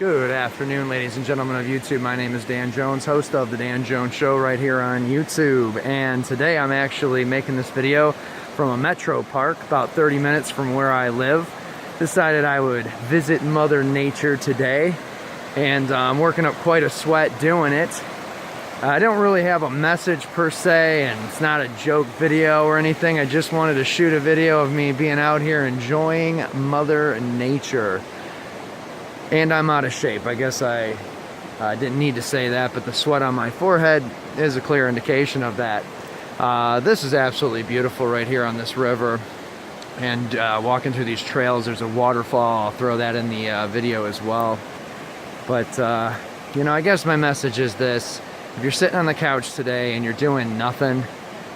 Good afternoon, ladies and gentlemen of YouTube. My name is Dan Jones, host of The Dan Jones Show right here on YouTube. And today I'm actually making this video from a metro park about 30 minutes from where I live. Decided I would visit Mother Nature today, and I'm working up quite a sweat doing it. I don't really have a message per se, and it's not a joke video or anything. I just wanted to shoot a video of me being out here enjoying Mother Nature. And I'm out of shape. I guess I didn't need to say that, but the sweat on my forehead is a clear indication of that. This is absolutely beautiful right here on this river. And walking through these trails, there's a waterfall. I'll throw that in the video as well. But, you know, I guess my message is this. If you're sitting on the couch today and you're doing nothing,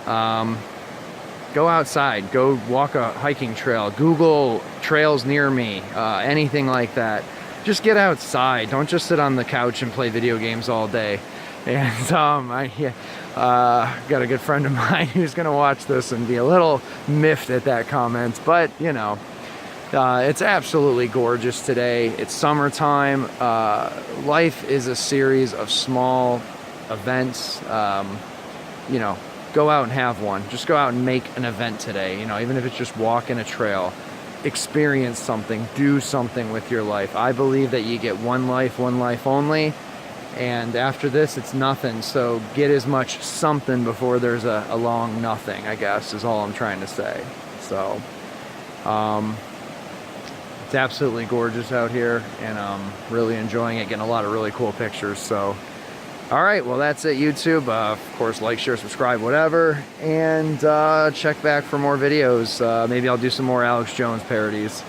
go outside. Go walk a hiking trail. Google trails near me, anything like that. Just get outside. Don't just sit on the couch and play video games all day. And I got a good friend of mine who's gonna watch this and be a little miffed at that comment, but you know, it's absolutely gorgeous today. It's summertime. Life is a series of small events. You know, go out and have one. Just go out and make an event today. You know, even if it's just walking a trail. Experience something, do something with your life. I believe that you get one life only, and after this it's nothing. So get as much something before there's a long nothing, I guess, is all I'm trying to say. So it's absolutely gorgeous out here, and I'm really enjoying it, getting a lot of really cool pictures. So all right, well, that's it, YouTube. Of course, like, share, subscribe, whatever. And check back for more videos. Maybe I'll do some more Alex Jones parodies.